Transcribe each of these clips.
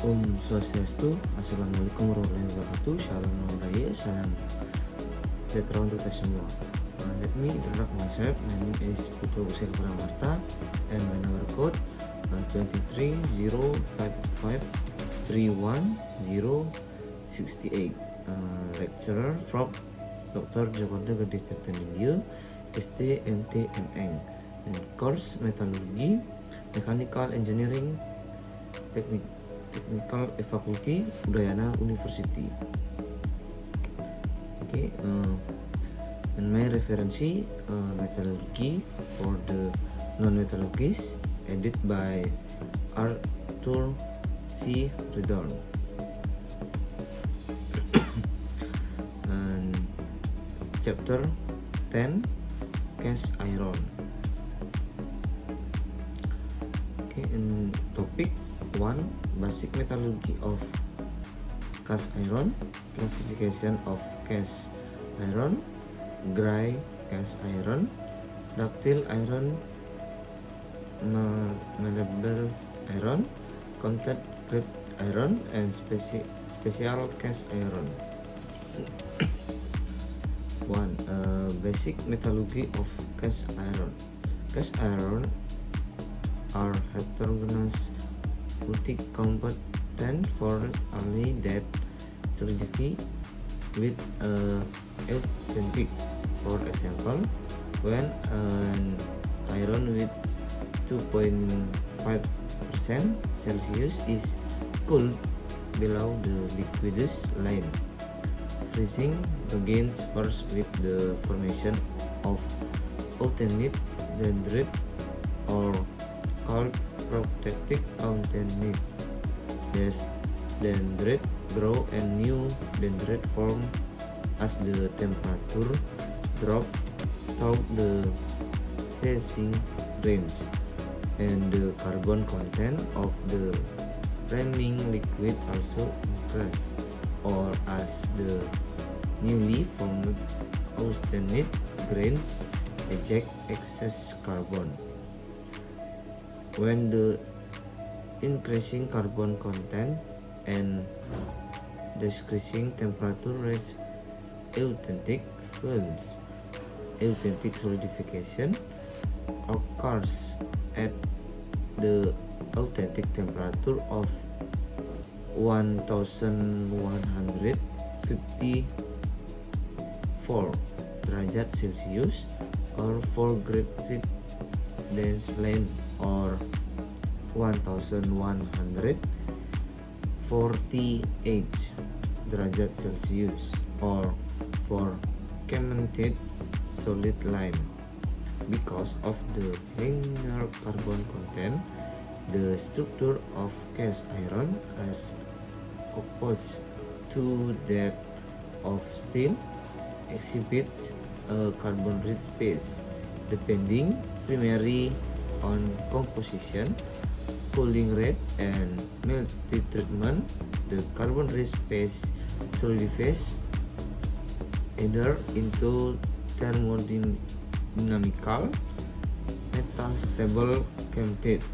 Om Swastiastu, Assalamualaikum warahmatullahi wabarakatuh, Shalom Nama Budaya, Salam sejahtera untuk kita semua. Let me introduce myself. My name is Putu Hussein Pramarta and my number code 2305531068. Lecturer from Dr. Djoko Gede Tirtanindia, STMTMN, and course Metallurgy, Mechanical Engineering, Technical Faculty, Udayana University. Okay, and my referensi Metallurgy for the non-metallurgists, edited by Arthur C. Redon. And chapter 10, Cast Iron. Okay, and topic 1, Basic Metallurgy of Cast Iron, Classification of Cast Iron, Dry Cast Iron, Ductile Iron, Malleable Iron, Contact Grade Iron, and Special Cast Iron. 1. Basic Metallurgy of Cast Iron. Cast iron are heterogeneous multi-competent forms only that solidify with authentic. For example, when an iron with 2.5% Celsius is cooled below the liquidus line, freezing begins first with the formation of authentic dendrite, or called protectic authentic. These dendrite grow and new dendrite form as the temperature drops through the casing range, and the carbon content of the framing liquid also increases, or as the newly formed austenitic grains eject excess carbon. When the increasing carbon content and decreasing temperature reach authentic fumes, authentic solidification occurs at the authentic temperature of 1154 derajat Celsius, or 4 grade dense flame, or 1148 derajat Celsius, or for cemented solid lime. Because of the higher carbon content, the structure of cast iron, as opposed to that of steel, exhibits a carbon-rich phase, depending primarily on composition, cooling rate, and melting treatment. The carbon-rich phase solidifies either into thermodynamical metastable chemicals,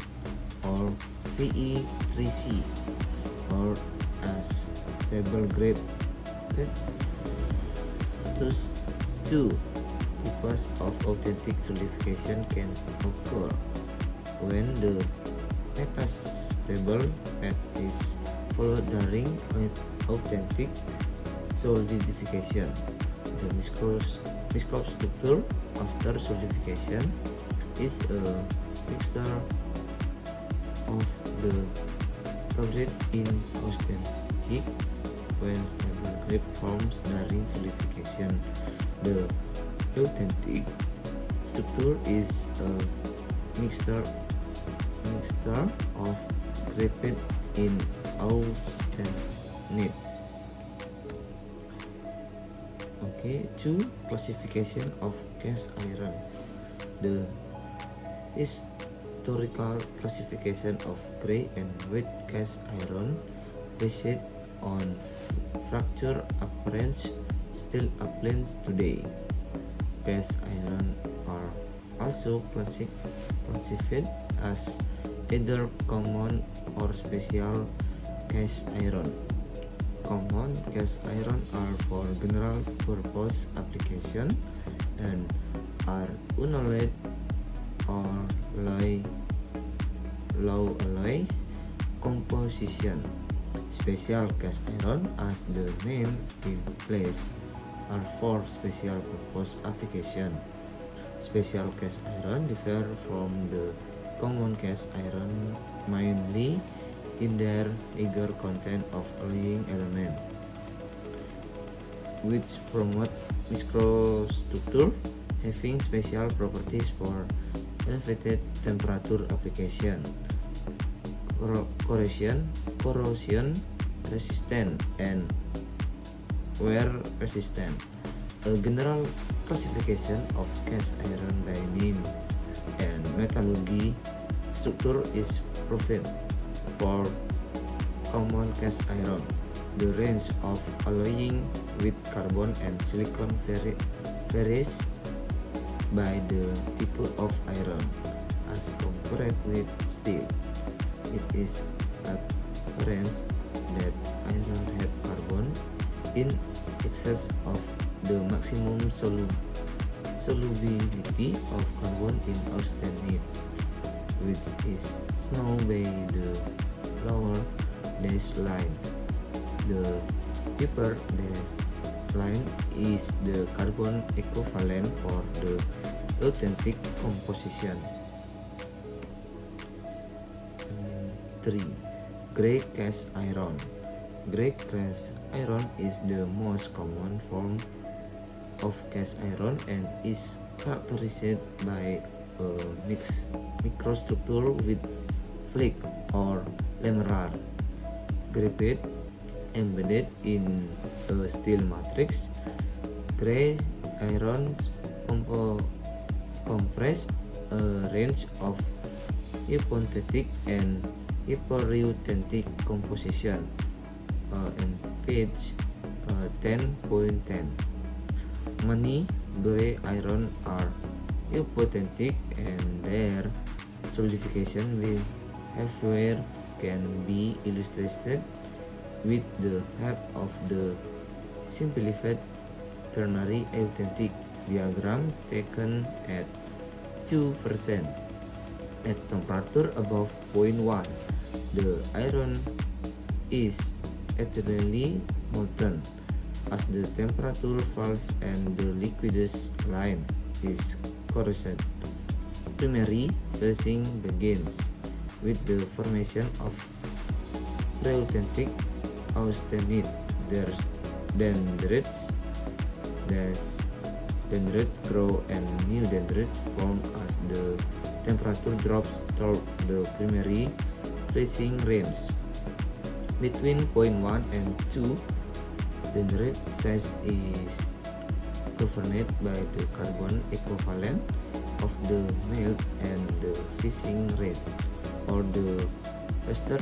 or Fe3C, or as stable grade. Thus, two types of authentic solidification can occur. When the metastable path is followed during authentic solidification, the viscous structure after solidification is a mixture of the grade in authentic. When stable grade forms during solidification, the authentic structure is a mixture of grade in authentic. Okay, 2. Classification of cast irons. The historical classification of gray and white cast iron, based on fracture appearance, still applies today. Cast iron are also classified as either common or special cast iron. Common cast iron are for general purpose application and are unalloyed or low alloys composition. Special cast iron, as the name implies, are for special purpose application. Special cast iron differ from the common cast iron mainly in their higher content of alloying element, which promote microstructure having special properties for elevated temperature application, corrosion resistant, and wear resistant. A general classification of cast iron by name and metallurgy structure is provided for common cast iron. The range of alloying with carbon and silicon varies by the type of iron. As compared with steel, it is apparent that iron have carbon in excess of the maximum solubility of carbon in austenite, which is shown by the lower dashed line. The upper dashed line is the carbon equivalent for the authentic composition. 3. Gray cast iron. Gray cast iron is the most common form of cast iron and is characterized by a mixed microstructure with flake or lamellar graphite embedded in a steel matrix. Gray iron compress a range of hypothetic and hypereuthetic composition and page 10.10. Many gray iron are hypothetic and their solidification behavior can be illustrated with the help of the simplified ternary authentic diagram taken at 2%. At temperature above 0.1, the iron is eternally molten. As the temperature falls and the liquidous line is corroded, primary phasing begins with the formation of pre-authentic austenite dendrites. Dendrites grow and new dendrites form as the temperature drops toward the primary freezing range. Between 0.1 and 2, dendrite size is governed by the carbon equivalent of the melt and the fizzing rate, or the faster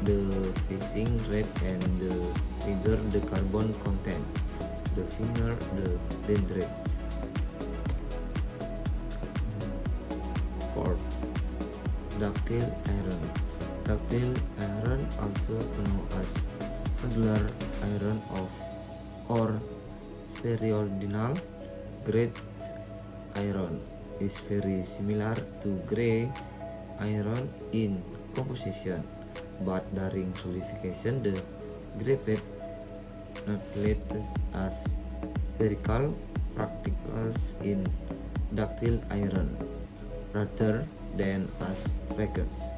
the fizzing rate and the bigger the carbon content, the thinner the dendrites. 4. Ductile iron. Ductile iron, also known as regular iron or spheroidal grade iron, is very similar to gray iron in composition, but during solidification the graphite neutralizes as spherical particles in ductile iron rather than as flakes.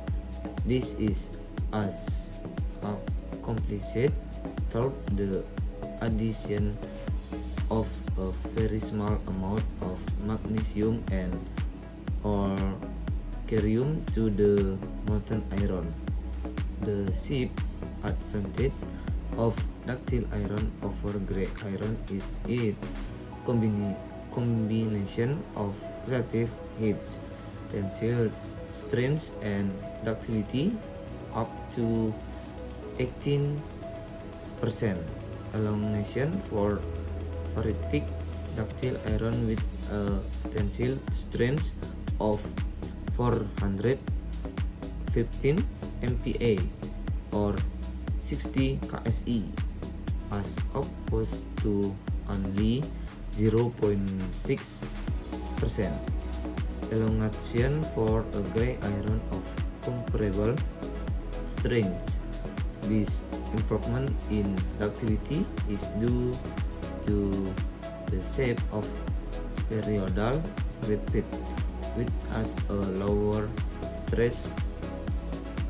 This is as accomplished through the addition of a very small amount of magnesium and or cerium to the molten iron. The chief advantage of ductile iron over gray iron is its combination of relative heat, tensile strength, and ductility up to 18%. Elongation for ferritic ductile iron with a tensile strength of 415 MPa or 60 kSe as opposed to only 0.6% elongation for a gray iron of comparable strength. This improvement in ductility is due to the shape of spheroidal graphite, which has a lower stress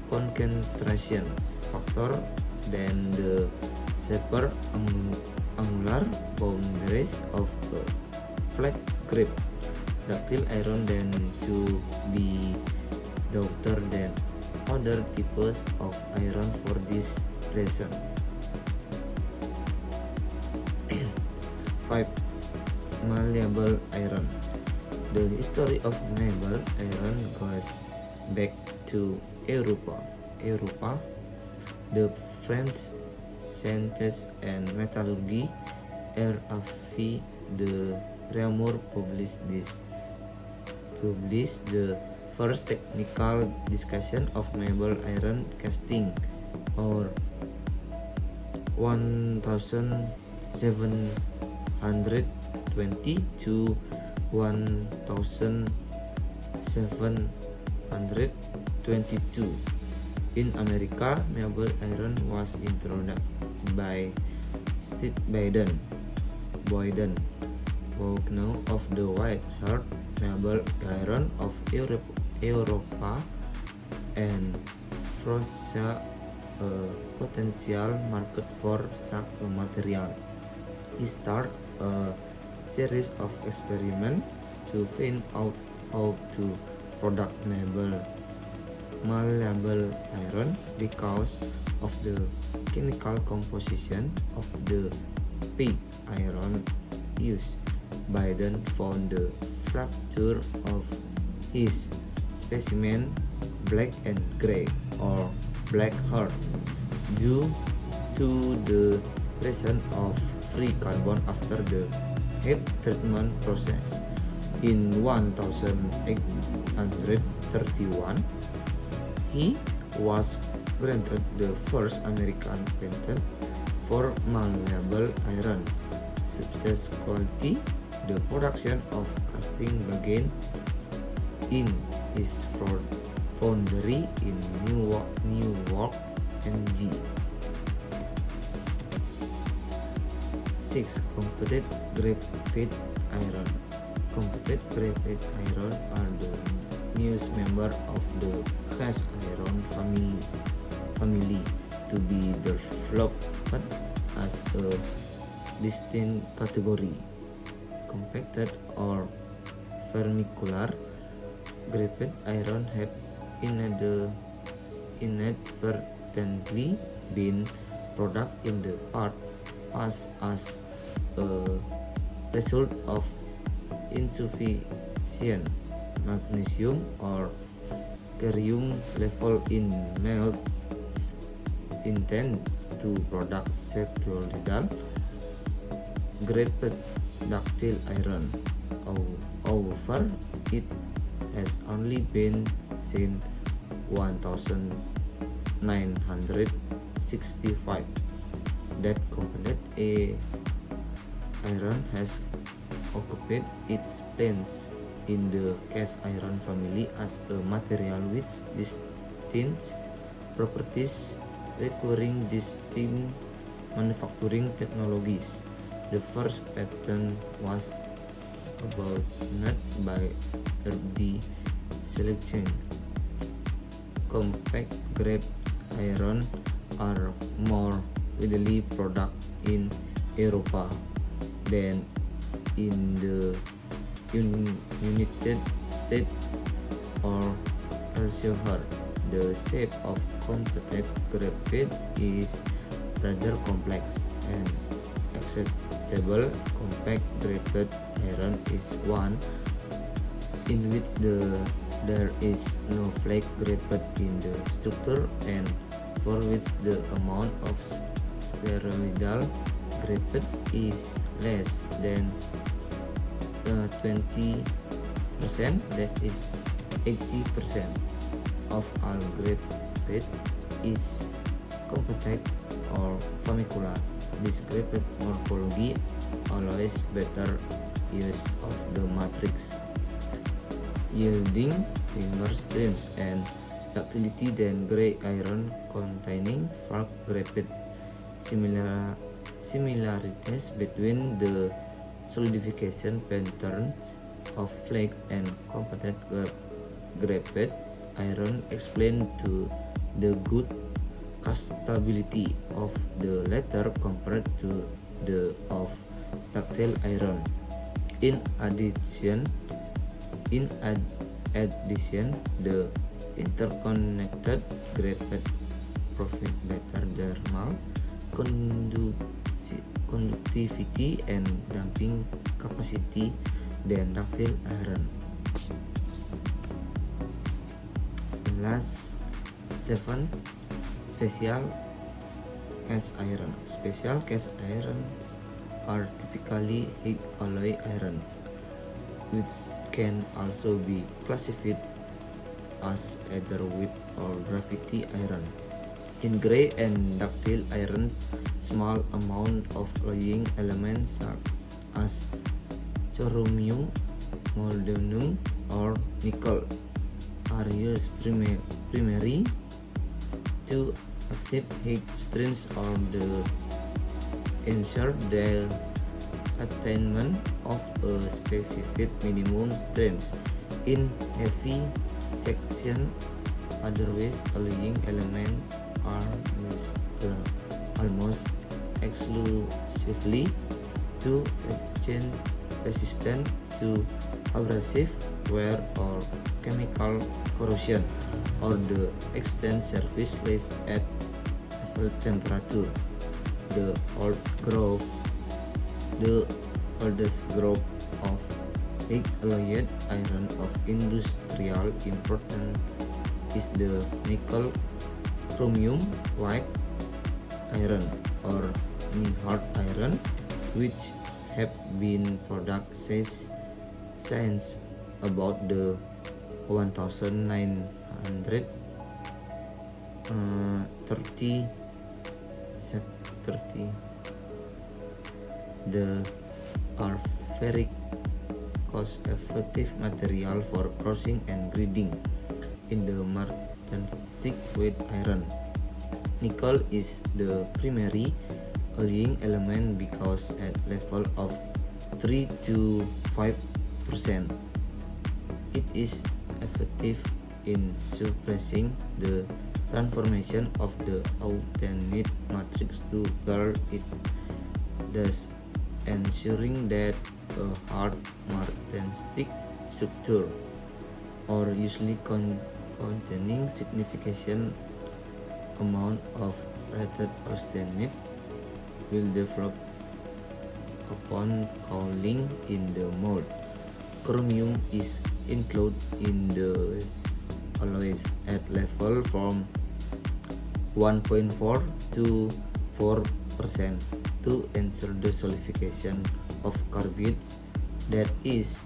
concentration factor than the sharper angular boundaries of a flat grip ductile iron tend to be shorter than other types of iron for this reason. 5. Malleable iron. The history of malleable iron goes back to Europa. The French scientist and metallurgy RAF de Réaumur published the first technical discussion of malleable iron casting, or 1720 to 1722. In America, malleable iron was introduced by Steve Boyden, Volcano of the White Heart malleable iron of Europa, and foresaw a potential market for such a material. He started a series of experiments to find out how to produce malleable iron because of the chemical composition of the pig iron used. Boyden found the fracture of his specimen black and gray, or black heart, due to the presence of free carbon after the heat treatment process. In 1831, he was granted the first American patent for malleable iron. Subsequently, the production of casting began in his foundry in Newark, NG. 6. Composite graphite iron. Composite graphite iron are the newest member of the cast iron family to be developed as a distinct category. Compacted or vermicular graphite iron have inadvertently been produced in the past as a result of insufficient magnesium or cerium level in melts intended to produce spheroidal graphite ductile iron. However, it has only been since 1965 that composite iron has occupied its place in the cast iron family as a material with distinct properties requiring distinct manufacturing technologies. The first patent was about not by R.D. Selection. Compact graphite iron are more widely produced in Europa than in the United States or elsewhere. The shape of compact graphite is rather complex and acceptable. Compact graphite iron is one in which there is no flake graphite in the structure and for which the amount of spheroidal graphite is less than 20%, that is 80% of all graphite is compact or vermicular. Described morphology allows better use of the matrix, yielding thinner strings and ductility than gray iron containing fast graphite. Similarities between the solidification patterns of flakes and compact graphite iron explain to the good castability of the latter compared to the of ductile iron. In addition, the interconnected graphite provide better thermal conductivity and damping capacity than ductile iron. And last 7, special cast iron. Special cast irons are typically Higg alloy irons, which can also be classified as either wood or graphite iron. In gray and ductile irons, small amount of alloying elements such as chromium, molybdenum, or nickel are used primarily to accept Higg strings or the ensure the attainment of a specific minimum strength in heavy section. Otherwise, alloying elements are used almost exclusively to exchange resistant to abrasive wear or chemical corrosion, or the extend surface life at full temperature. The oldest group of Higg alloyed iron of industrial importance is the nickel chromium white iron or Nighthawk iron, which have been produced since about the 1930. They are very cost-effective material for crossing and grinding in the martensic with iron. Nickel is the primary alloying element because at level of 3 to 5%, it is effective in suppressing the transformation of the alternate matrix to guard it, thus ensuring that a hard martensic structure, or usually containing significant amount of rated arsenic, will develop upon cooling in the mold. Chromium is included in the alloys at level from 1.4 to 4% to ensure the solidification of carbides, that is,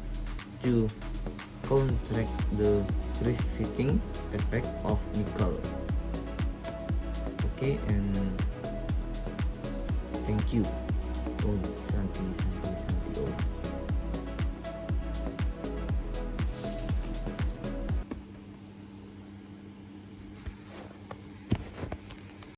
to counteract the graphing effect of nickel. Okay, and thank you. Oh, Santi. Oh.